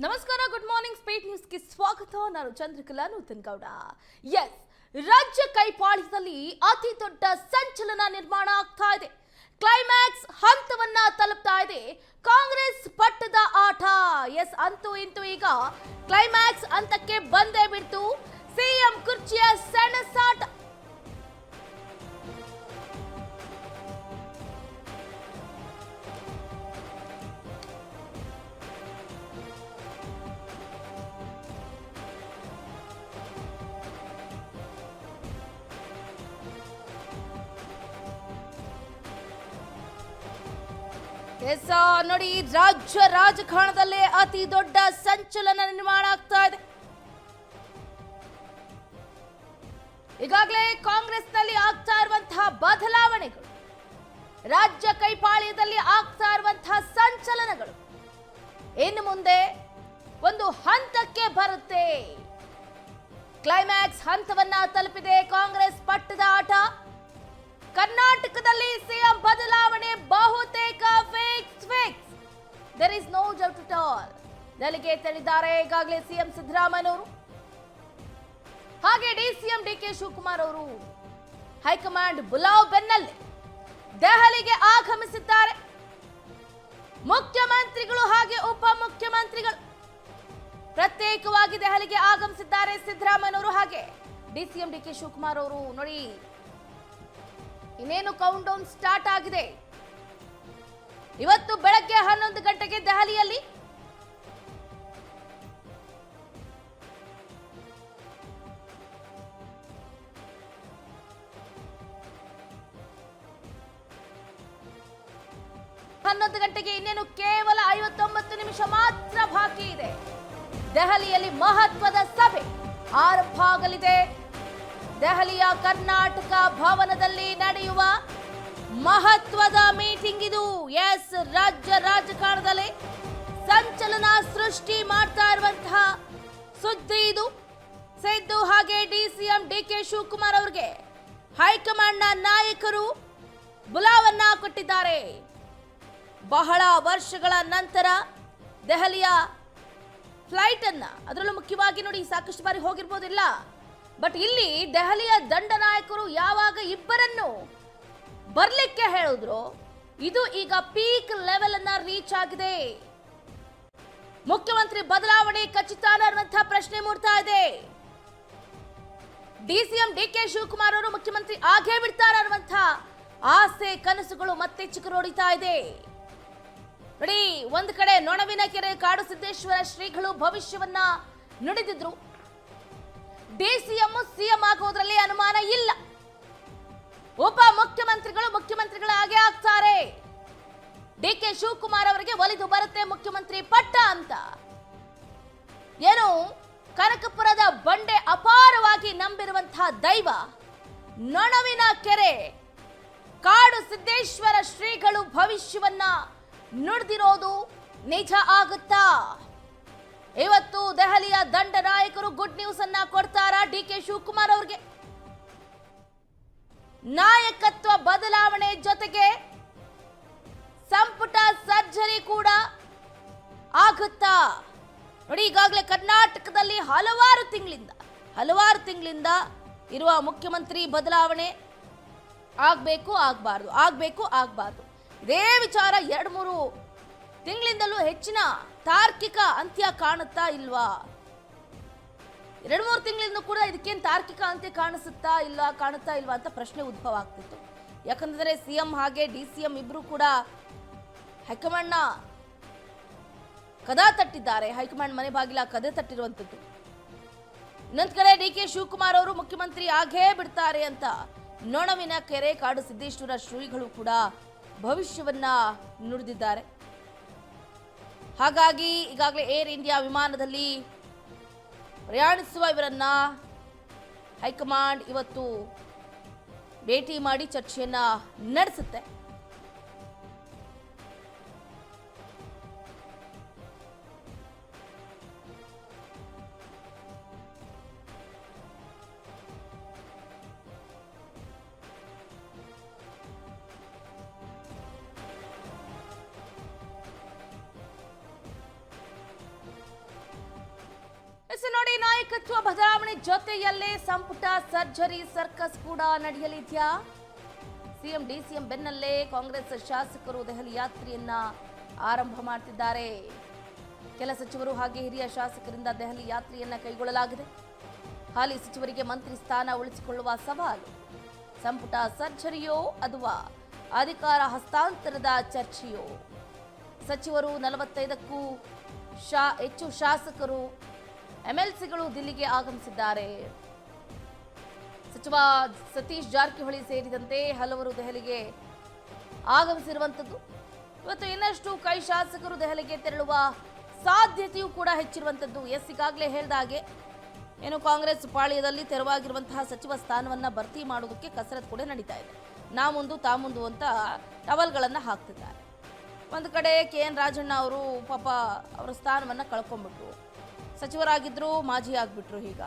ನಮಸ್ಕಾರ, good morning. Speed ನ್ಯೂಸ್ಗೆ ಸ್ವಾಗತ. ನಾನು ಚಂದ್ರಕಲಾ ನೂತನ್ಗೌಡ. ಎಸ್, ರಾಜ್ಯ ಕೈಪಾಳ್ಯದಲ್ಲಿ ಅತಿ ದೊಡ್ಡ ಸಂಚಲನ ನಿರ್ಮಾಣ ಆಗ್ತಾ ಇದೆ. ಕ್ಲೈಮ್ಯಾಕ್ಸ್ ಹಂತವನ್ನ ತಲುಪ್ತಾ ಇದೆ ಕಾಂಗ್ರೆಸ್ ಪಟ್ಟದ ಆಟ. ಎಸ್, ಅಂತೂ ಇಂತೂ ಈಗ ಕ್ಲೈಮ್ಯಾಕ್ಸ್ ಹಂತಕ್ಕೆ ಬಂದೇ ಬಿಡ್ತು. ಸಿಎಂ ಕುರ್ಚಿಯ ಸೆಣಸಾಟ. ಎಸ್ ನೋಡಿ, ರಾಜ್ಯ ರಾಜಕಾರಣದಲ್ಲೇ ಅತಿ ದೊಡ್ಡ ಸಂಚಲನ ನಿರ್ಮಾಣ ಆಗ್ತಾ ಇದೆ. ಈಗಾಗಲೇ ಕಾಂಗ್ರೆಸ್ನಲ್ಲಿ ಆಗ್ತಾ ಇರುವಂತಹ ಬದಲಾವಣೆಗಳು, ರಾಜ್ಯ ಕೈಪಾಳ್ಯದಲ್ಲಿ ಆಗ್ತಾ ಇರುವಂತಹ ಸಂಚಲನಗಳು ಇನ್ನು ಮುಂದೆ ಒಂದು ಹಂತಕ್ಕೆ ಬರುತ್ತೆ. ಕ್ಲೈಮ್ಯಾಕ್ಸ್ ಹಂತವನ್ನ ತಲುಪಿದೆ ಕಾಂಗ್ರೆಸ್ ಪಟ್ಟದ ಆಟ. ಕರ್ನಾಟಕದಲ್ಲಿ ಸಿಎಂ ಬದಲಾವಣೆ ಬಹುತೇಕ fix. There is no doubt at all. ದೆಹಲಿಗೆ ತೆರಳಿದ್ದಾರೆ ಈಗಾಗಲೇ ಸಿಎಂ ಸಿದ್ದರಾಮಯ್ಯನವರು, ಹಾಗೆ ಡಿಸಿಎಂ ಡಿಕೆ ಶಿವಕುಮಾರ್ ಅವರು. ಹೈಕಮಾಂಡ್ ಬುಲಾವ್ ಬೆನ್ನಲ್ಲೇ ದೆಹಲಿಗೆ ಆಗಮಿಸಿದ್ದಾರೆ. ಮುಖ್ಯಮಂತ್ರಿಗಳು ಹಾಗೆ ಉಪಮುಖ್ಯಮಂತ್ರಿಗಳು ಪ್ರತ್ಯೇಕವಾಗಿ ದೆಹಲಿಗೆ ಆಗಮಿಸಿದ್ದಾರೆ. ಸಿದ್ದರಾಮಯ್ಯನವರು ಹಾಗೆ ಡಿಸಿಎಂ ಡಿಕೆ ಶಿವಕುಮಾರ್ ಅವರು. ನೋಡಿ, ಇನ್ನೇನು ಕೌಂಟ್ ಡೌನ್ ಸ್ಟಾರ್ಟ್ ಆಗಿದೆ. ಇವತ್ತು ಬೆಳಗ್ಗೆ 11 ಗಂಟೆಗೆ ದೆಹಲಿಯಲ್ಲಿ ಇನ್ನೇನು ಕೇವಲ 59 ನಿಮಿಷ ಮಾತ್ರ ಬಾಕಿ ಇದೆ. ದೆಹಲಿಯಲ್ಲಿ ಮಹತ್ವದ ಸಭೆ ಆರಂಭ ಆಗಲಿದೆ. ದೆಹಲಿಯ ಕರ್ನಾಟಕ ಭವನದಲ್ಲಿ ನಡೆಯುವ ಮಹತ್ವದ ಮೀಟಿಂಗ್ ಇದು. ಎಸ್, ರಾಜ್ಯ ರಾಜಕಾರಣದಲ್ಲಿ ಸಂಚಲನ ಸೃಷ್ಟಿ ಮಾಡ್ತಾ ಇರುವಂತಹ ಸುದ್ದಿ ಇದು. ಸಿದ್ದು ಹಾಗೆ ಡಿಸಿಎಂ ಡಿಕೆ ಶಿವಕುಮಾರ್ ಅವರಿಗೆ ಹೈಕಮಾಂಡ್ನ ನಾಯಕರು ಬುಲಾವನ್ನ ಕೊಟ್ಟಿದ್ದಾರೆ. ಬಹಳ ವರ್ಷಗಳ ನಂತರ ದೆಹಲಿಯ ಫ್ಲೈಟ್ ಅನ್ನ, ಅದರಲ್ಲೂ ಮುಖ್ಯವಾಗಿ ನೋಡಿ, ಸಾಕಷ್ಟು ಬಾರಿ ಹೋಗಿರ್ಬೋದಿಲ್ಲ, ಬಟ್ ಇಲ್ಲಿ ದೆಹಲಿಯ ದಂಡ ನಾಯಕರು ಯಾವಾಗ ಇಬ್ಬರನ್ನು ಬರ್ಲಿಕ್ಕೆ ಹೇಳಿದ್ರು, ಇದು ಈಗ ಪೀಕ್ ಲೆವೆಲ್ ಅನ್ನ ರೀಚ್ ಆಗಿದೆ. ಮುಖ್ಯಮಂತ್ರಿ ಬದಲಾವಣೆ ಖಚಿತ ಅನ್ನುವಂತಹ ಪ್ರಶ್ನೆ ಮೂಡ್ತಾ ಇದೆ. ಡಿಸಿಎಂ ಡಿಕೆ ಶಿವಕುಮಾರ್ ಅವರು ಮುಖ್ಯಮಂತ್ರಿ ಆಗೇ ಬಿಡ್ತಾರೆ ಅನ್ನುವಂತಹ ಆಸೆ ಕನಸುಗಳು ಮತ್ತೆ ಚಿಗುರೊಡಿತಾ ಇದೆ. ನೋಡಿ, ಒಂದ್ ಕಡೆ ನೊಣವಿನಕೆರೆ ಕಾಡು ಸಿದ್ದೇಶ್ವರ ಶ್ರೀಗಳು ಭವಿಷ್ಯವನ್ನ ನುಡಿದಿದ್ರು. ಡಿಸಿಎಂ ಸಿಎಂ ಆಗೋದ್ರಲ್ಲಿ ಅನುಮಾನ ಇಲ್ಲ. ಉಪ ಮುಖ್ಯಮಂತ್ರಿಗಳು ಮುಖ್ಯಮಂತ್ರಿಗಳಾಗೇ ಆಗ್ತಾರೆ. ಡಿಕೆ ಶಿವಕುಮಾರ್ ಅವರಿಗೆ ಒಲಿದು ಬರುತ್ತೆ ಮುಖ್ಯಮಂತ್ರಿ ಪಟ್ಟ ಅಂತ. ಏನು, ಕನಕಪುರದ ಬಂಡೆ ಅಪಾರವಾಗಿ ನಂಬಿರುವಂತಹ ದೈವ ನೊಣವಿನ ಕೆರೆ ಕಾಡು ಸಿದ್ದೇಶ್ವರ ಶ್ರೀಗಳು ಭವಿಷ್ಯವನ್ನ ನುಡಿದಿರೋದು ನಿಜ ಆಗುತ್ತಾ? ಇವತ್ತು ದೆಹಲಿಯ ದಂಡ ನಾಯಕರು ಗುಡ್ ನ್ಯೂಸ್ ಅನ್ನ ಕೊಡ್ತಾರಾ ಡಿಕೆ ಶಿವಕುಮಾರ್ ಅವರಿಗೆ? ನಾಯಕತ್ವ ಬದಲಾವಣೆ ಜೊತೆಗೆ ಸಂಪುಟ ಸರ್ಜರಿ ಕೂಡ ಆಗುತ್ತಾ? ನೋಡಿ, ಈಗಾಗಲೇ ಕರ್ನಾಟಕದಲ್ಲಿ ಹಲವಾರು ತಿಂಗಳಿಂದ ಇರುವ ಮುಖ್ಯಮಂತ್ರಿ ಬದಲಾವಣೆ ಆಗ್ಬೇಕು ಆಗ್ಬಾರ್ದು ಇದೇ ವಿಚಾರ 2-3 ತಿಂಗಳಿಂದಲೂ ಹೆಚ್ಚಿನ ತಾರ್ಕಿಕ ಅಂತ್ಯ ಕಾಣುತ್ತಾ ಇಲ್ವಾ? 2-3 ತಿಂಗಳಿಂದ ಕೂಡ ಇದಕ್ಕೇನು ತಾರ್ಕಿಕ ಅಂತ್ಯ ಕಾಣಿಸುತ್ತಾ ಇಲ್ಲ, ಕಾಣುತ್ತಾ ಇಲ್ವಾ ಅಂತ ಪ್ರಶ್ನೆ ಉದ್ಭವ ಆಗ್ತಿತ್ತು. ಯಾಕಂದ್ರೆ ಸಿಎಂ ಹಾಗೆ ಡಿಸಿಎಂ ಇಬ್ರು ಕೂಡ ಹೈಕಮಾಂಡ್ನ ಕದ ತಟ್ಟಿದ್ದಾರೆ. ಹೈಕಮಾಂಡ್ ಮನೆ ಬಾಗಿಲ ಕದ ತಟ್ಟಿರುವಂತದ್ದು. ಇನ್ನೊಂದ್ ಕಡೆ ಡಿಕೆ ಶಿವಕುಮಾರ್ ಅವರು ಮುಖ್ಯಮಂತ್ರಿ ಆಗೇ ಬಿಡ್ತಾರೆ ಅಂತ ನೊಣವಿನ ಕೆರೆ ಕಾಡು ಸಿದ್ದೇಶ್ವರ ಶ್ರೀಗಳು ಕೂಡ ಭವಿಷ್ಯವನ್ನ ನುಡಿದಿದ್ದಾರೆ. ಹಾಗಾಗಿ ಈಗಾಗಲೇ ಏರ್ ಇಂಡಿಯಾ ವಿಮಾನದಲ್ಲಿ ಪ್ರಯಾಣಿಸುವ ಇವರನ್ನ ಹೈಕಮಾಂಡ್ ಇವತ್ತು ಭೇಟಿ ಮಾಡಿ ಚರ್ಚೆಯನ್ನ ನಡೆಸುತ್ತೆ. ನೋಡಿ, ನಾಯಕತ್ವ ಬದಲಾವಣೆ ಜೊತೆಯಲ್ಲೇ ಸಂಪುಟ ಸರ್ಜರಿ ಸರ್ಕಸ್ ಕೂಡ ನಡೆಯಲಿದೆಯಾ? ಸಿಎಂ ಡಿಸಿಎಂ ಬೆನ್ನಲ್ಲೇ ಕಾಂಗ್ರೆಸ್ ಶಾಸಕರು ದೆಹಲಿ ಯಾತ್ರೆಯನ್ನ ಆರಂಭ ಮಾಡ್ತಿದ್ದಾರೆ. ಕೆಲ ಸಚಿವರು ಹಾಗೆ ಹಿರಿಯ ಶಾಸಕರಿಂದ ದೆಹಲಿ ಯಾತ್ರೆಯನ್ನ ಕೈಗೊಳ್ಳಲಾಗಿದೆ. ಹಾಲಿ ಸಚಿವರಿಗೆ ಮಂತ್ರಿ ಸ್ಥಾನ ಉಳಿಸಿಕೊಳ್ಳುವ ಸವಾಲು. ಸಂಪುಟ ಸರ್ಜರಿಯೋ ಅಥವಾ ಅಧಿಕಾರ ಹಸ್ತಾಂತರದ ಚರ್ಚೆಯೋ? ಸಚಿವರು 45ಕ್ಕೂ ಹೆಚ್ಚು ಶಾಸಕರು ಎಂಎಲ್ಸಿಗಳು ದಿಲ್ಲಿಗೆ ಆಗಮಿಸಿದ್ದಾರೆ. ಸಚಿವ ಸತೀಶ್ ಜಾರಕಿಹೊಳಿ ಸೇರಿದಂತೆ ಹಲವರು ದೆಹಲಿಗೆ ಆಗಮಿಸಿರುವಂಥದ್ದು. ಇವತ್ತು ಇನ್ನಷ್ಟು ಕೈ ಶಾಸಕರು ದೆಹಲಿಗೆ ತೆರಳುವ ಸಾಧ್ಯತೆಯೂ ಕೂಡ ಹೆಚ್ಚಿರುವಂಥದ್ದು. ಈಗಾಗಲೇ ಹೇಳಿದ ಹಾಗೆ ಏನು ಕಾಂಗ್ರೆಸ್ ಪಾಳ್ಯದಲ್ಲಿ ತೆರವಾಗಿರುವಂತಹ ಸಚಿವ ಸ್ಥಾನವನ್ನ ಭರ್ತಿ ಮಾಡೋದಕ್ಕೆ ಕಸರತ್ತು ಕೂಡ ನಡೀತಾ ಇದೆ. ನಾ ಮುಂದು ತಾ ಮುಂದು ಅಂತ ಟವಲ್ಗಳನ್ನು ಹಾಕ್ತಿದ್ದಾರೆ. ಒಂದು ಕಡೆ KN ರಾಜಣ್ಣ ಅವರು ಪಾಪ ಅವರ ಸ್ಥಾನವನ್ನು ಕಳ್ಕೊಂಡ್ಬಿಟ್ರು, ಸಚಿವರಾಗಿದ್ದರು, ಮಾಜಿ ಆಗಿಬಿಟ್ರು. ಈಗ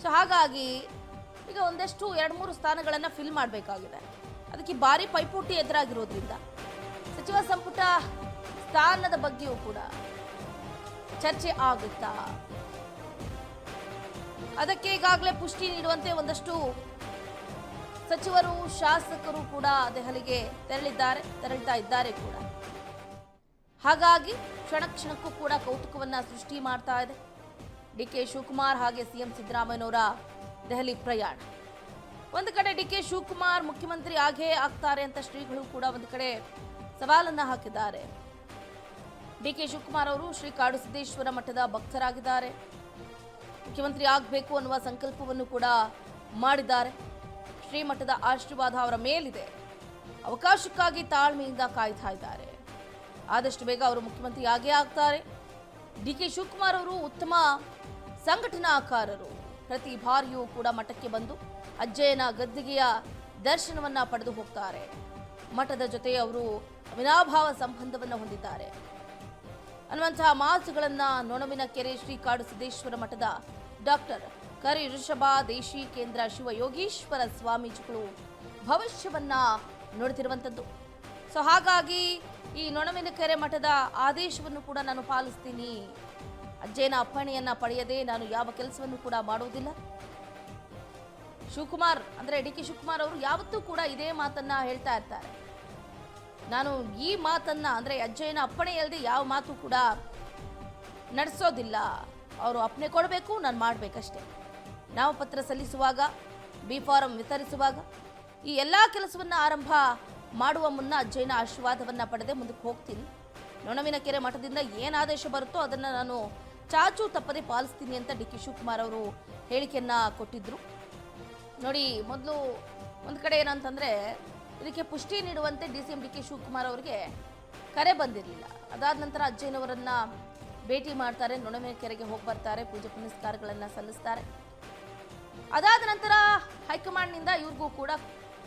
ಸೊ ಹಾಗಾಗಿ ಈಗ ಒಂದಷ್ಟು 2-3 ಸ್ಥಾನಗಳನ್ನು ಫಿಲ್ ಮಾಡಬೇಕಾಗಿದೆ. ಅದಕ್ಕೆ ಭಾರಿ ಪೈಪೋಟಿ ಎದುರಾಗಿರೋದ್ರಿಂದ ಸಚಿವ ಸಂಪುಟ ಸ್ಥಾನದ ಬಗ್ಗೆಯೂ ಕೂಡ ಚರ್ಚೆ ಆಗುತ್ತಾ? ಅದಕ್ಕೆ ಈಗಾಗಲೇ ಪುಷ್ಟಿ ನೀಡುವಂತೆ ಒಂದಷ್ಟು ಸಚಿವರು ಶಾಸಕರು ಕೂಡ ದೆಹಲಿಗೆ ತೆರಳ್ತಾ ಇದ್ದಾರೆ ಕೂಡ. ಹಾಗಾಗಿ ಕ್ಷಣಕ್ಕೂ ಕೂಡ ಕೌತುಕವನ್ನ ಸೃಷ್ಟಿ ಮಾಡ್ತಾ ಇದೆ DK ಶಿವಕುಮಾರ್ ಹಾಗೆ ಸಿಎಂ ಸಿದ್ದರಾಮಯ್ಯನವರ ದೆಹಲಿ ಪ್ರಯಾಣ. ಒಂದು ಕಡೆ DK ಶಿವಕುಮಾರ್ ಮುಖ್ಯಮಂತ್ರಿ ಆಗೇ ಆಗ್ತಾರೆ ಅಂತ ಶ್ರೀಗಳು ಕೂಡ ಒಂದು ಕಡೆ ಸವಾಲನ್ನ ಹಾಕಿದ್ದಾರೆ. DK ಶಿವಕುಮಾರ್ ಅವರು ಶ್ರೀ ಕಾಡುಸಿದ್ದೇಶ್ವರ ಮಠದ ಭಕ್ತರಾಗಿದ್ದಾರೆ. ಮುಖ್ಯಮಂತ್ರಿ ಆಗಬೇಕು ಅನ್ನುವ ಸಂಕಲ್ಪವನ್ನು ಕೂಡ ಮಾಡಿದ್ದಾರೆ. ಶ್ರೀಮಠದ ಆಶೀರ್ವಾದ ಅವರ ಮೇಲಿದೆ. ಅವಕಾಶಕ್ಕಾಗಿ ತಾಳ್ಮೆಯಿಂದ ಕಾಯ್ತಾ ಇದ್ದಾರೆ. ಆದಷ್ಟು ಬೇಗ ಅವರು ಮುಖ್ಯಮಂತ್ರಿ ಆಗೇ ಆಗ್ತಾರೆ. DK ಶಿವಕುಮಾರ್ ಅವರು ಉತ್ತಮ ಸಂಘಟನಾಕಾರರು. ಪ್ರತಿ ಬಾರಿಯೂ ಕೂಡ ಮಠಕ್ಕೆ ಬಂದು ಅಜ್ಜಯ್ಯನ ಗದ್ದಿಗೆಯ ದರ್ಶನವನ್ನ ಪಡೆದು ಹೋಗ್ತಾರೆ. ಮಠದ ಜೊತೆ ಅವರು ಅವಿನಾಭಾವ ಸಂಬಂಧವನ್ನು ಹೊಂದಿದ್ದಾರೆ ಅನ್ನುವಂತಹ ಮಾತುಗಳನ್ನ ನೊಣವಿನಕೆರೆ ಶ್ರೀ ಕಾಡುಸಿದ್ದೇಶ್ವರ ಮಠದ ಡಾಕ್ಟರ್ ಕರಿ ಋಷಭ ದೇಶಿಕೇಂದ್ರ ಶಿವಯೋಗೀಶ್ವರ ಸ್ವಾಮೀಜಿಗಳು ಭವಿಷ್ಯವನ್ನ ನುಡಿದಿರುವಂಥದ್ದು. ಸೊ ಹಾಗಾಗಿ ಈ ನೊಣವಿನಕೆರೆ ಮಠದ ಆದೇಶವನ್ನು ಕೂಡ ನಾನು ಪಾಲಿಸ್ತೀನಿ. ಅಜ್ಜಯ್ಯನ ಅಪ್ಪಣೆಯನ್ನ ಪಡೆಯದೆ ನಾನು ಯಾವ ಕೆಲಸವನ್ನು ಕೂಡ ಮಾಡುವುದಿಲ್ಲ. ಶಿವಕುಮಾರ್ ಅಂದ್ರೆ DK ಶಿವಕುಮಾರ್ ಅವರು ಯಾವತ್ತೂ ಕೂಡ ಇದೇ ಮಾತನ್ನ ಹೇಳ್ತಾ ಇರ್ತಾರೆ. ನಾನು ಈ ಮಾತನ್ನ ಅಂದ್ರೆ ಅಜ್ಜಯ್ಯನ ಅಪ್ಪಣೆ ಇಲ್ಲದೆ ಯಾವ ಮಾತು ಕೂಡ ನಡೆಸೋದಿಲ್ಲ. ಅವರು ಅಪ್ಪಣೆ ಕೊಡಬೇಕು, ನಾನು ಮಾಡಬೇಕಷ್ಟೇ. ನಾಮಪತ್ರ ಸಲ್ಲಿಸುವಾಗ, B ಫಾರಂ ವಿತರಿಸುವಾಗ ಈ ಎಲ್ಲ ಕೆಲಸವನ್ನ ಆರಂಭ ಮಾಡುವ ಮುನ್ನ ಅಜ್ಜಯ್ಯನ ಆಶೀರ್ವಾದವನ್ನ ಪಡೆದೇ ಮುಂದಕ್ಕೆ ಹೋಗ್ತೀನಿ. ನೊಣವಿನಕೆರೆ ಮಠದಿಂದ ಏನು ಆದೇಶ ಬರುತ್ತೋ ಅದನ್ನು ನಾನು ಚಾಚು ತಪ್ಪದೆ ಪಾಲಿಸ್ತೀನಿ ಅಂತ DK ಶಿವಕುಮಾರ್ ಅವರು ಹೇಳಿಕೆಯನ್ನ ಕೊಟ್ಟಿದ್ರು. ನೋಡಿ, ಮೊದಲು ಒಂದು ಕಡೆ ಏನಂತಂದ್ರೆ ಇದಕ್ಕೆ ಪುಷ್ಟಿ ನೀಡುವಂತೆ DCM DK ಶಿವಕುಮಾರ್ ಅವರಿಗೆ ಕರೆ ಬಂದಿರಲಿಲ್ಲ. ಅದಾದ ನಂತರ ಅಜ್ಜಯ್ಯನವರನ್ನ ಭೇಟಿ ಮಾಡ್ತಾರೆ, ನೊಣವಿನಕೆರೆಗೆ ಹೋಗಿ ಬರ್ತಾರೆ, ಪೂಜೆ ಪುನಸ್ಕಾರಗಳನ್ನು ಸಲ್ಲಿಸ್ತಾರೆ. ಅದಾದ ನಂತರ ಹೈಕಮಾಂಡ್ನಿಂದ ಇವ್ರಿಗೂ ಕೂಡ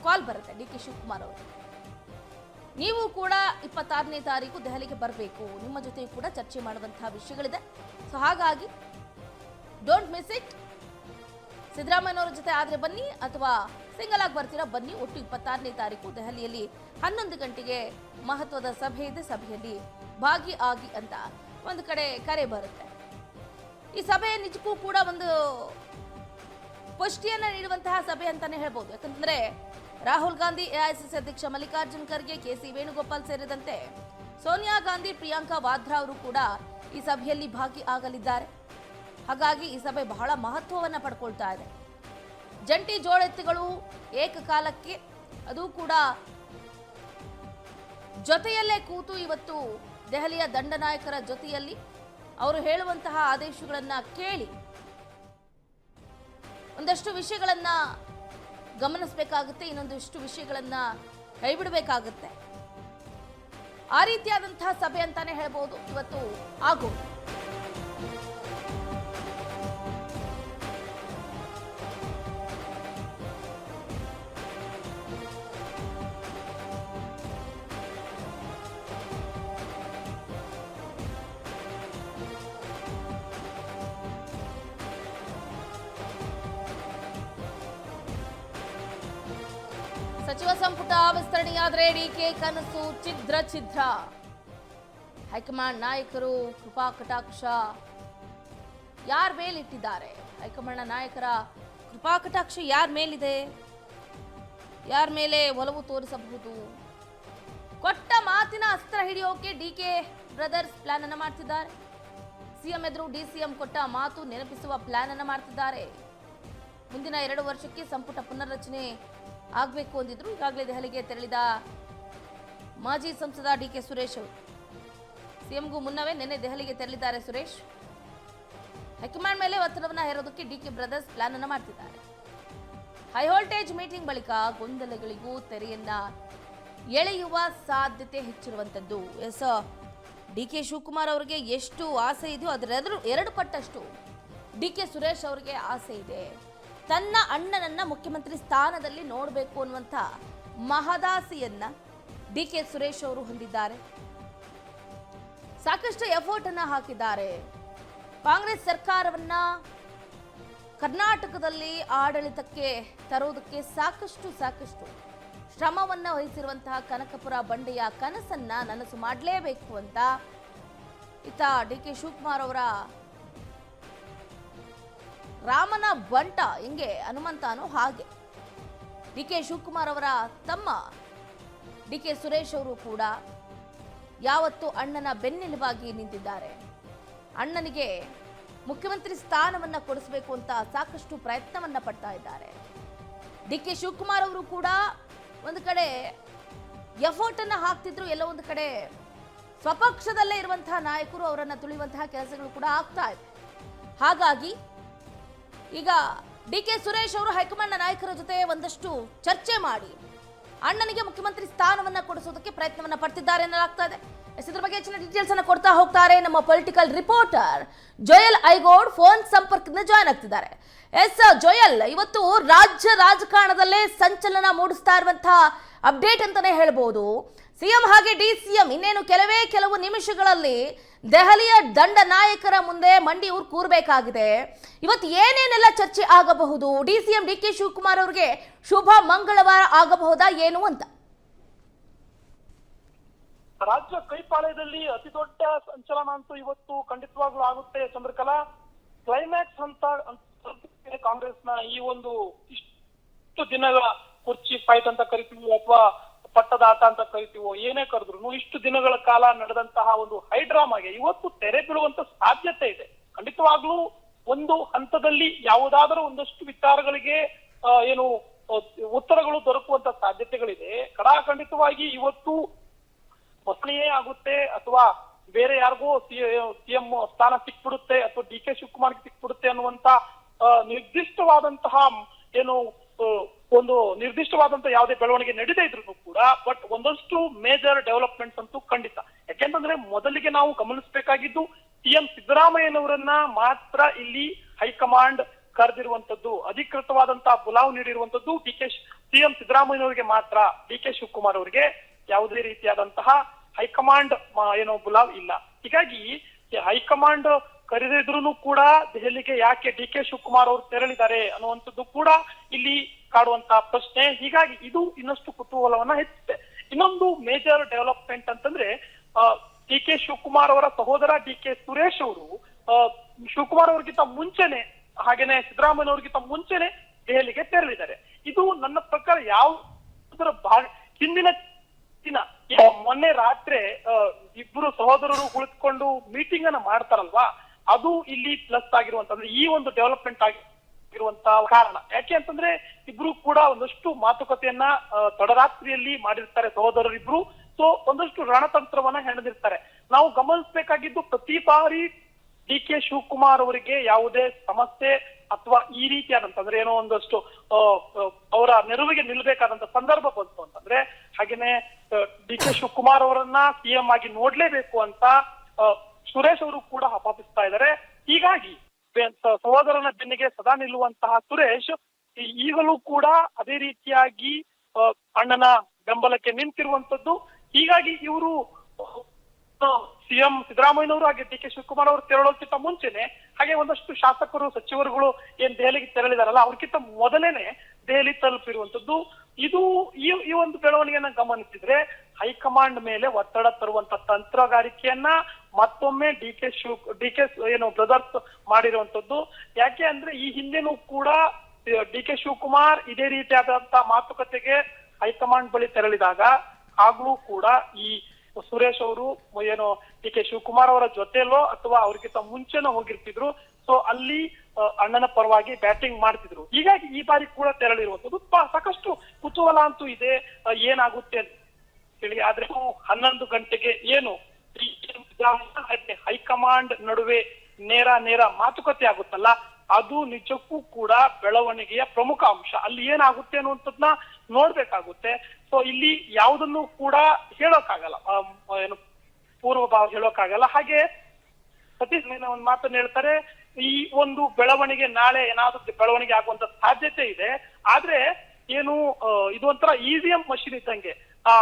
ಕಾಲ್ ಬರುತ್ತೆ DK ಶಿವಕುಮಾರ್ ಅವರು. ನೀವು ಕೂಡ 26ನೇ ತಾರೀಕು ದೆಹಲಿಗೆ ಬರಬೇಕು, ನಿಮ್ಮ ಜೊತೆ ಕೂಡ ಚರ್ಚೆ ಮಾಡುವಂತಹ ವಿಷಯಗಳಿದೆ. ಸೊ ಹಾಗಾಗಿ ಡೋಂಟ್ ಮಿಸ್ ಇಟ್. ಸಿದ್ದರಾಮಯ್ಯನವರ ಜೊತೆ ಆದರೆ ಬನ್ನಿ, ಅಥವಾ ಸಿಂಗಲ್ ಆಗಿ ಬರ್ತೀರಾ ಬನ್ನಿ. ಒಟ್ಟು 26ನೇ ತಾರೀಕು ದೆಹಲಿಯಲ್ಲಿ 11 ಗಂಟೆಗೆ ಮಹತ್ವದ ಸಭೆ ಇದೆ, ಸಭೆಯಲ್ಲಿ ಭಾಗಿಯಾಗಿ ಅಂತ ಒಂದು ಕಡೆ ಕರೆ ಬರುತ್ತೆ. ಈ ಸಭೆ ನಿಜಕ್ಕೂ ಕೂಡ ಒಂದು ಪುಷ್ಟಿಯನ್ನ ನೀಡುವಂತಹ ಸಭೆ ಅಂತಾನೆ ಹೇಳ್ಬೋದು. ಯಾಕಂತಂದ್ರೆ ರಾಹುಲ್ ಗಾಂಧಿ, AICC ಅಧ್ಯಕ್ಷ ಮಲ್ಲಿಕಾರ್ಜುನ್ ಖರ್ಗೆ, KC ವೇಣುಗೋಪಾಲ್ ಸೇರಿದಂತೆ ಸೋನಿಯಾ ಗಾಂಧಿ, ಪ್ರಿಯಾಂಕಾ ವಾದ್ರಾ ಅವರು ಕೂಡ ಈ ಸಭೆಯಲ್ಲಿ ಭಾಗಿಯಾಗಲಿದ್ದಾರೆ. ಹಾಗಾಗಿ ಈ ಸಭೆ ಬಹಳ ಮಹತ್ವವನ್ನು ಪಡ್ಕೊಳ್ತಾ ಇದೆ. ಜಂಟಿ ಜೋಡೆತ್ತುಗಳು ಏಕಕಾಲಕ್ಕೆ, ಅದು ಕೂಡ ಜೊತೆಯಲ್ಲೇ ಕೂತು ಇವತ್ತು ದೆಹಲಿಯ ದಂಡನಾಯಕರ ಜೊತೆಯಲ್ಲಿ ಅವರು ಹೇಳುವಂತಹ ಆದೇಶಗಳನ್ನ ಕೇಳಿ ಒಂದಷ್ಟು ವಿಷಯಗಳನ್ನ ಗಮನಿಸಬೇಕಾಗುತ್ತೆ, ಇನ್ನೊಂದಷ್ಟು ವಿಷಯಗಳನ್ನ ಕೈಬಿಡಬೇಕಾಗುತ್ತೆ. ಆ ರೀತಿಯಾದಂತಹ ಸಭೆ ಅಂತಾನೆ ಹೇಳ್ಬೋದು ಇವತ್ತು ಆಗೋದು. ಸಚಿವ ಸಂಪುಟ ವಿಸ್ತರಣೆಯಾದರೆ DK ಕನಸು ಛಿದ್ರ. ಹೈಕಮಾಂಡ್ ನಾಯಕರು ಕೃಪಾ ಕಟಾಕ್ಷ ಯಾರ ಮೇಲಿಟ್ಟಿದ್ದಾರೆ? ಹೈಕಮಾಂಡ್ ನಾಯಕರ ಕೃಪಾಕಟಾಕ್ಷ ಯಾರ ಮೇಲಿದೆ? ಯಾರ ಮೇಲೆ ಒಲವು ತೋರಿಸಬಹುದು? ಕೊಟ್ಟ ಮಾತಿನ ಅಸ್ತ್ರ ಹಿಡಿಯೋಕೆ ಡಿಕೆ ಬ್ರದರ್ಸ್ ಪ್ಲಾನ್ ಅನ್ನ ಮಾಡ್ತಿದ್ದಾರೆ. ಸಿಎಂ ಎದುರು ಡಿಸಿಎಂ ಕೊಟ್ಟ ಮಾತು ನೆನಪಿಸುವ ಪ್ಲಾನ್ ಅನ್ನ ಮಾಡ್ತಿದ್ದಾರೆ. ಮುಂದಿನ 2 ವರ್ಷಕ್ಕೆ ಸಂಪುಟ ಪುನರ್ರಚನೆ ಆಗಬೇಕು ಅಂದಿದ್ರು. ಈಗಾಗಲೇ ದೆಹಲಿಗೆ ತೆರಳಿದ ಮಾಜಿ ಸಂಸದ ಡಿಕೆ ಸುರೇಶ್ ಅವರು ಸಿಎಂಗೂ ಮುನ್ನವೇ ನಿನ್ನೆ ದೆಹಲಿಗೆ ತೆರಳಿದ್ದಾರೆ. ಸುರೇಶ್ ಹೈಕಮಾಂಡ್ ಮೇಲೆ ಒತ್ತಡವನ್ನು ಹೇರೋದಕ್ಕೆ ಡಿಕೆ ಬ್ರದರ್ಸ್ ಪ್ಲಾನ್ ಅನ್ನ ಮಾಡ್ತಿದ್ದಾರೆ. ಹೈ ವೋಲ್ಟೇಜ್ ಮೀಟಿಂಗ್ ಬಳಿಕ ಗೊಂದಲಗಳಿಗೂ ತೆರೆಯನ್ನ ಎಳೆಯುವ ಸಾಧ್ಯತೆ ಹೆಚ್ಚಿರುವಂತದ್ದು. ಎಸ್, ಡಿಕೆ ಶಿವಕುಮಾರ್ ಅವರಿಗೆ ಎಷ್ಟು ಆಸೆ ಇದೆಯೋ ಅದರ 2 ಪಟ್ಟಷ್ಟು ಡಿಕೆ ಸುರೇಶ್ ಅವರಿಗೆ ಆಸೆ ಇದೆ. ತನ್ನ ಅಣ್ಣನನ್ನ ಮುಖ್ಯಮಂತ್ರಿ ಸ್ಥಾನದಲ್ಲಿ ನೋಡಬೇಕು ಅನ್ನುವಂಥ ಮಹದಾಸೆಯನ್ನ ಡಿಕೆ ಸುರೇಶ್ ಅವರು ಹೊಂದಿದ್ದಾರೆ. ಸಾಕಷ್ಟು ಎಫರ್ಟ್ ಅನ್ನ ಹಾಕಿದ್ದಾರೆ. ಕಾಂಗ್ರೆಸ್ ಸರ್ಕಾರವನ್ನ ಕರ್ನಾಟಕದಲ್ಲಿ ಆಡಳಿತಕ್ಕೆ ತರುವುದಕ್ಕೆ ಸಾಕಷ್ಟು ಶ್ರಮವನ್ನ ವಹಿಸಿರುವಂತಹ ಕನಕಪುರ ಬಂಡೆಯ ಕನಸನ್ನ ನನಸು ಮಾಡಲೇಬೇಕು ಅಂತ ಇತ್ತ ಡಿಕೆ ಶಿವಕುಮಾರ್ ಅವರ ರಾಮನ ಬಂಟ ಹಿಂಗೆ ಹನುಮಂತನೋ ಹಾಗೆ ಡಿಕೆ ಶಿವಕುಮಾರ್ ಅವರ ತಮ್ಮ ಡಿಕೆ ಸುರೇಶ್ ಅವರು ಕೂಡ ಯಾವತ್ತೂ ಅಣ್ಣನ ಬೆನ್ನೆಲುಬಾಗಿ ನಿಂತಿದ್ದಾರೆ. ಅಣ್ಣನಿಗೆ ಮುಖ್ಯಮಂತ್ರಿ ಸ್ಥಾನವನ್ನ ಕೊಡಿಸಬೇಕು ಅಂತ ಸಾಕಷ್ಟು ಪ್ರಯತ್ನವನ್ನ ಪಡ್ತಾ ಇದ್ದಾರೆ. ಡಿಕೆ ಶಿವಕುಮಾರ್ ಅವರು ಕೂಡ ಒಂದು ಕಡೆ ಎಫರ್ಟ್ ಅನ್ನ ಹಾಕ್ತಿದ್ರು, ಎಲ್ಲ ಒಂದು ಕಡೆ ಸ್ವಪಕ್ಷದಲ್ಲೇ ಇರುವಂತಹ ನಾಯಕರು ಅವರನ್ನ ತುಳಿಯುವಂತಹ ಕೆಲಸಗಳು ಕೂಡ ಆಗ್ತಾ ಇದೆ. ಹಾಗಾಗಿ ಈಗ ಡಿಕೆ ಸುರೇಶ್ ಅವರು ಹೈಕಮಾಂಡ್ ನಾಯಕರ ಜೊತೆ ಒಂದಷ್ಟು ಚರ್ಚೆ ಮಾಡಿ ಅಣ್ಣನಿಗೆ ಮುಖ್ಯಮಂತ್ರಿ ಸ್ಥಾನವನ್ನ ಕೊಡಿಸೋದಕ್ಕೆ ಪ್ರಯತ್ನವನ್ನ ಪಡ್ತಿದ್ದಾರೆ ಎನ್ನಲಾಗ್ತಾ ಇದೆ. ಇದ್ರ ಬಗ್ಗೆ ಹೆಚ್ಚಿನ ಡೀಟೇಲ್ಸ್ ಅನ್ನ ಕೊಡ್ತಾ ಹೋಗ್ತಾರೆ ನಮ್ಮ ಪೊಲಿಟಿಕಲ್ ರಿಪೋರ್ಟರ್ ಜೋಯಲ್ ಐಗೋಡ್ ಫೋನ್ ಸಂಪರ್ಕದಿಂದ ಜಾಯ್ನ್ ಆಗ್ತಿದ್ದಾರೆ. ಎಸ್ ಜೋಯಲ್, ಇವತ್ತು ರಾಜ್ಯ ರಾಜಕಾರಣದಲ್ಲೇ ಸಂಚಲನ ಮೂಡಿಸ್ತಾ ಇರುವಂತಹ ಅಪ್ಡೇಟ್ ಅಂತಾನೆ ಹೇಳ್ಬೋದು. ಸಿಎಂ ಹಾಗೆ ಡಿಸಿಎಂ ಇನ್ನೇನು ಕೆಲವು ನಿಮಿಷಗಳಲ್ಲಿ ದೆಹಲಿಯ ದಂಡ ನಾಯಕರ ಮುಂದೆ ಮಂಡಿ ಊರು ಕೂರಬೇಕಾಗಿದೆ. ಇವತ್ತು ಏನೇನೆಲ್ಲ ಚರ್ಚೆ ಆಗಬಹುದು? ಡಿಸಿಎಂ ಡಿಕೆ ಶಿವಕುಮಾರ್ ಅವರಿಗೆ ಶುಭ ಮಂಗಳವಾರ ಆಗಬಹುದಾ ಏನು ಅಂತ? ರಾಜ್ಯ ಕೈಪಾಳ್ಯದಲ್ಲಿ ಅತಿ ದೊಡ್ಡ ಸಂಚಲನ ಅಂತೂ ಇವತ್ತು ಖಂಡಿತವಾಗ್ಲೂ ಆಗುತ್ತೆ ಚಂದ್ರಕಲಾ. ಕ್ಲೈಮ್ಯಾಕ್ಸ್ ಅಂತ ಕಾಂಗ್ರೆಸ್ನ ಈ ಒಂದು ಇಷ್ಟು ದಿನಗಳ ಕುರ್ಚಿ ಫೈಟ್ ಅಂತ ಕರಿತೀವೋ ಅಥವಾ ಪಟ್ಟದಾಟ ಅಂತ ಕರಿತೀವೋ ಏನೇ ಕರೆದ್ರು ಇಷ್ಟು ದಿನಗಳ ಕಾಲ ನಡೆದಂತಹ ಒಂದು ಹೈಡ್ರಾಮಾಗೆ ಇವತ್ತು ತೆರೆ ಬೀಳುವಂತ ಸಾಧ್ಯತೆ ಇದೆ. ಖಂಡಿತವಾಗ್ಲೂ ಒಂದು ಹಂತದಲ್ಲಿ ಯಾವುದಾದರೂ ಒಂದಷ್ಟು ವಿಚಾರಗಳಿಗೆ ಏನು ಉತ್ತರಗಳು ದೊರಕುವಂತ ಸಾಧ್ಯತೆಗಳಿದೆ. ಖಂಡಿತವಾಗಿ ಇವತ್ತು ಹೊಸನೆಯೇ ಆಗುತ್ತೆ ಅಥವಾ ಬೇರೆ ಯಾರಿಗೂ ಸಿಎಂ ಸ್ಥಾನ ಸಿಕ್ಬಿಡುತ್ತೆ ಅಥವಾ ಡಿ ಕೆ ಶಿವಕುಮಾರ್ಗೆ ಸಿಕ್ಬಿಡುತ್ತೆ ಅನ್ನುವಂತ ನಿರ್ದಿಷ್ಟವಾದಂತಹ ಏನು ಒಂದು ನಿರ್ದಿಷ್ಟವಾದಂತಹ ಯಾವುದೇ ಬೆಳವಣಿಗೆ ನಡೀತಾ ಇದ್ರು ಕೂಡ ಬಟ್ ಒಂದಷ್ಟು ಮೇಜರ್ ಡೆವಲಪ್ಮೆಂಟ್ಸ್ ಅಂತೂ ಖಂಡಿತ. ಯಾಕೆಂತಂದ್ರೆ ಮೊದಲಿಗೆ ನಾವು ಗಮನಿಸಬೇಕಾಗಿದ್ದು ಸಿಎಂ ಸಿದ್ದರಾಮಯ್ಯನವರನ್ನ ಮಾತ್ರ ಇಲ್ಲಿ ಹೈಕಮಾಂಡ್ ಕರೆದಿರುವಂತದ್ದು, ಅಧಿಕೃತವಾದಂತಹ ಬುಲಾವ್ ನೀಡಿರುವಂತದ್ದು ಸಿಎಂ ಸಿದ್ದರಾಮಯ್ಯನವರಿಗೆ ಮಾತ್ರ. ಡಿ ಕೆ ಶಿವಕುಮಾರ್ ಅವರಿಗೆ ಯಾವುದೇ ರೀತಿಯಾದಂತಹ ಹೈಕಮಾಂಡ್ ಏನೋ ಬುಲಾವ್ ಇಲ್ಲ. ಹೀಗಾಗಿ ಹೈಕಮಾಂಡ್ ಕರೆದಿದ್ರು ಕೂಡ ದೆಹಲಿಗೆ ಯಾಕೆ ಡಿ ಕೆ ಶಿವಕುಮಾರ್ ಅವರು ತೆರಳಿದ್ದಾರೆ ಅನ್ನುವಂಥದ್ದು ಕೂಡ ಇಲ್ಲಿ ಕಾಡುವಂತಹ ಪ್ರಶ್ನೆ. ಹೀಗಾಗಿ ಇದು ಇನ್ನಷ್ಟು ಕುತೂಹಲವನ್ನ ಹೆಚ್ಚಿದೆ. ಇನ್ನೊಂದು ಮೇಜರ್ ಡೆವಲಪ್ಮೆಂಟ್ ಅಂತಂದ್ರೆ ಡಿ ಕೆ ಶಿವಕುಮಾರ್ ಅವರ ಸಹೋದರ ಡಿ ಕೆ ಸುರೇಶ್ ಅವರು ಶಿವಕುಮಾರ್ ಅವ್ರಿಗಿಂತ ಮುಂಚೆನೆ ಹಾಗೇನೆ ಸಿದ್ದರಾಮಯ್ಯನವ್ರಿಗಿಂತ ಮುಂಚೆನೆ ದೆಹಲಿಗೆ ತೆರಳಿದ್ದಾರೆ. ಇದು ನನ್ನ ಪ್ರಕಾರ ಯಾವ ಹಿಂದಿನ ದಿನ ಮೊನ್ನೆ ರಾತ್ರಿ ಇಬ್ಬರು ಸಹೋದರರು ಕುಳಿತುಕೊಂಡು ಮೀಟಿಂಗ್ ಅನ್ನ ಮಾಡ್ತಾರಲ್ವಾ, ಅದು ಇಲ್ಲಿ ಪ್ಲಸ್ ಆಗಿರುವಂತಂದ್ರೆ ಈ ಒಂದು ಡೆವಲಪ್ಮೆಂಟ್ ಆಗಿರುವಂತಹ ಕಾರಣ. ಯಾಕೆ ಅಂತಂದ್ರೆ ಇಬ್ರು ಕೂಡ ಒಂದಷ್ಟು ಮಾತುಕತೆಯನ್ನ ತಡರಾತ್ರಿಯಲ್ಲಿ ಮಾಡಿರ್ತಾರೆ ಸಹೋದರರಿಬ್ರು. ಸೊ ಒಂದಷ್ಟು ರಣತಂತ್ರವನ್ನ ಹೆಣೆದಿರ್ತಾರೆ. ನಾವು ಗಮನಿಸಬೇಕಾಗಿದ್ದು ಪ್ರತಿ ಬಾರಿ ಡಿ ಕೆ ಶಿವಕುಮಾರ್ ಅವರಿಗೆ ಯಾವುದೇ ಸಮಸ್ಯೆ ಅಥವಾ ಈ ರೀತಿಯಾದಂತಂದ್ರೆ ಏನೋ ಒಂದಷ್ಟು ಅವರ ನೆರವಿಗೆ ನಿಲ್ಬೇಕಾದಂತ ಸಂದರ್ಭ ಬಂತು ಅಂತಂದ್ರೆ ಹಾಗೇನೆ ಡಿ ಕೆ ಶಿವಕುಮಾರ್ ಅವರನ್ನ ಸಿಎಂ ಆಗಿ ನೋಡ್ಲೇಬೇಕು ಅಂತ ಸುರೇಶ್ ಅವರು ಕೂಡ ಹಪಾಪಿಸ್ತಾ ಇದ್ದಾರೆ. ಹೀಗಾಗಿ ಸಹೋದರನ ಬೆನ್ನಿಗೆ ಸದಾ ನಿಲ್ಲುವಂತಹ ಸುರೇಶ್ ಈಗಲೂ ಕೂಡ ಅದೇ ರೀತಿಯಾಗಿ ಅಣ್ಣನ ಬೆಂಬಲಕ್ಕೆ ನಿಂತಿರುವಂತದ್ದು. ಹೀಗಾಗಿ ಇವರು ಸಿಎಂ ಸಿದ್ದರಾಮಯ್ಯನವರು ಹಾಗೆ ಡಿ ಕೆ ಶಿವಕುಮಾರ್ ಅವರು ತೆರಳೋಕ್ಕಿಂತ ಮುಂಚೆನೆ ಹಾಗೆ ಒಂದಷ್ಟು ಶಾಸಕರು ಸಚಿವರುಗಳು ಏನ್ ದೆಹಲಿಗೆ ತೆರಳಿದಾರಲ್ಲ ಅವ್ರಿಗಿಂತ ಮೊದಲೇನೆ ದೆಹಲಿ ತಲುಪಿರುವಂತದ್ದು. ಇದು ಈ ಒಂದು ಬೆಳವಣಿಗೆಯನ್ನ ಗಮನಿಸಿದ್ರೆ ಹೈಕಮಾಂಡ್ ಮೇಲೆ ಒತ್ತಡ ತರುವಂತ ತಂತ್ರಗಾರಿಕೆಯನ್ನ ಮತ್ತೊಮ್ಮೆ ಡಿ ಕೆ ಏನು ಬ್ರದರ್ಸ್ ಮಾಡಿರುವಂತದ್ದು. ಯಾಕೆ ಅಂದ್ರೆ ಈ ಹಿಂದೆನೂ ಕೂಡ ಡಿ ಕೆ ಶಿವಕುಮಾರ್ ಇದೇ ರೀತಿಯಾದಂತಹ ಮಾತುಕತೆಗೆ ಹೈಕಮಾಂಡ್ ಬಳಿ ತೆರಳಿದಾಗ ಆಗ್ಲೂ ಕೂಡ ಈ ಸುರೇಶ್ ಅವರು ಏನು ಡಿ ಕೆ ಶಿವಕುಮಾರ್ ಅವರ ಜೊತೆಲೋ ಅಥವಾ ಅವ್ರಿಗಿಂತ ಮುಂಚೆನೋ ಹೋಗಿರ್ತಿದ್ರು. ಸೊ ಅಲ್ಲಿ ಅಣ್ಣನ ಪರವಾಗಿ ಬ್ಯಾಟಿಂಗ್ ಮಾಡ್ತಿದ್ರು. ಹೀಗಾಗಿ ಈ ಬಾರಿ ಕೂಡ ತೆರಳಿರುವಂತದ್ದು ಸಾಕಷ್ಟು ಕುತೂಹಲ ಅಂತೂ ಇದೆ ಏನಾಗುತ್ತೆ ಅಂತ ಹೇಳಿ. ಆದ್ರೆ 11 ಗಂಟೆಗೆ ಏನು ಹೈಕಮಾಂಡ್ ನಡುವೆ ನೇರ ಮಾತುಕತೆ ಆಗುತ್ತಲ್ಲ, ಅದು ನಿಜಕ್ಕೂ ಕೂಡ ಬೆಳವಣಿಗೆಯ ಪ್ರಮುಖ ಅಂಶ. ಅಲ್ಲಿ ಏನಾಗುತ್ತೆ ಅನ್ನುವಂಥದ್ನ ನೋಡ್ಬೇಕಾಗುತ್ತೆ. ಸೊ ಇಲ್ಲಿ ಯಾವುದನ್ನು ಕೂಡ ಹೇಳೋಕ್ಕಾಗಲ್ಲ, ಏನು ಪೂರ್ವಭಾವ ಹೇಳೋಕ್ಕಾಗಲ್ಲ. ಹಾಗೆ ಸತೀಶ್ ಒಂದು ಮಾತನ್ನ ಹೇಳ್ತಾರೆ, ಈ ಒಂದು ಬೆಳವಣಿಗೆ ನಾಳೆ ಏನಾದ್ರೂ ಬೆಳವಣಿಗೆ ಆಗುವಂತ ಸಾಧ್ಯತೆ ಇದೆ. ಆದ್ರೆ ಏನು ಇದು ಒಂಥರ EVM ಮಷಿನ್ ಇದ್ದಂಗೆ,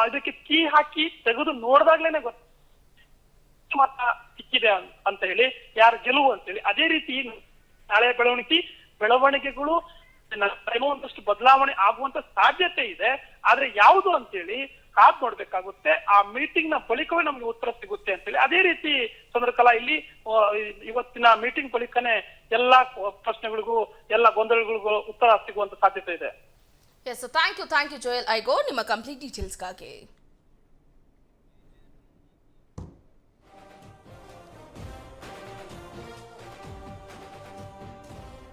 ಇದಕ್ಕೆ ಕೀ ಹಾಕಿ ತೆಗೆದು ನೋಡಿದಾಗ್ಲೇನೆ ಗೊತ್ತ ಮತ ಸಿಕ್ಕಿದೆ ಅಂತ ಹೇಳಿ, ಯಾರು ಗೆಲುವು ಅಂತ ಹೇಳಿ. ಅದೇ ರೀತಿ ನಾಳೆ ಬೆಳವಣಿಗೆಗಳು ಏನೋ ಒಂದಷ್ಟು ಬದಲಾವಣೆ ಆಗುವಂತ ಸಾಧ್ಯತೆ ಇದೆ. ಆದ್ರೆ ಯಾವುದು ಅಂತೇಳಿ ಕಾದ್ ನೋಡ್ಬೇಕಾಗುತ್ತೆ. ಆ ಮೀಟಿಂಗ್ ನ ಬಳಿಕವೇ ನಮ್ಗೆ ಉತ್ತರ ಸಿಗುತ್ತೆ ಅಂತೇಳಿ. ಅದೇ ರೀತಿ ಚಂದ್ರಕಲಾ, ಇಲ್ಲಿ ಇವತ್ತಿನ ಮೀಟಿಂಗ್ ಬಳಿಕನೇ ಎಲ್ಲಾ ಪ್ರಶ್ನೆಗಳಿಗೂ ಎಲ್ಲ ಗೊಂದಲಗಳಿಗೂ ಉತ್ತರ ಸಿಗುವಂತ ಸಾಧ್ಯತೆ ಇದೆ. ಥ್ಯಾಂಕ್ ಯು ಜೋಯಲ್ ಐಗೋ ನಿಮ್ಮ ಕಂಪ್ಲೀಟ್ ಡೀಟೇಲ್ಸ್ಗಾಗಿ.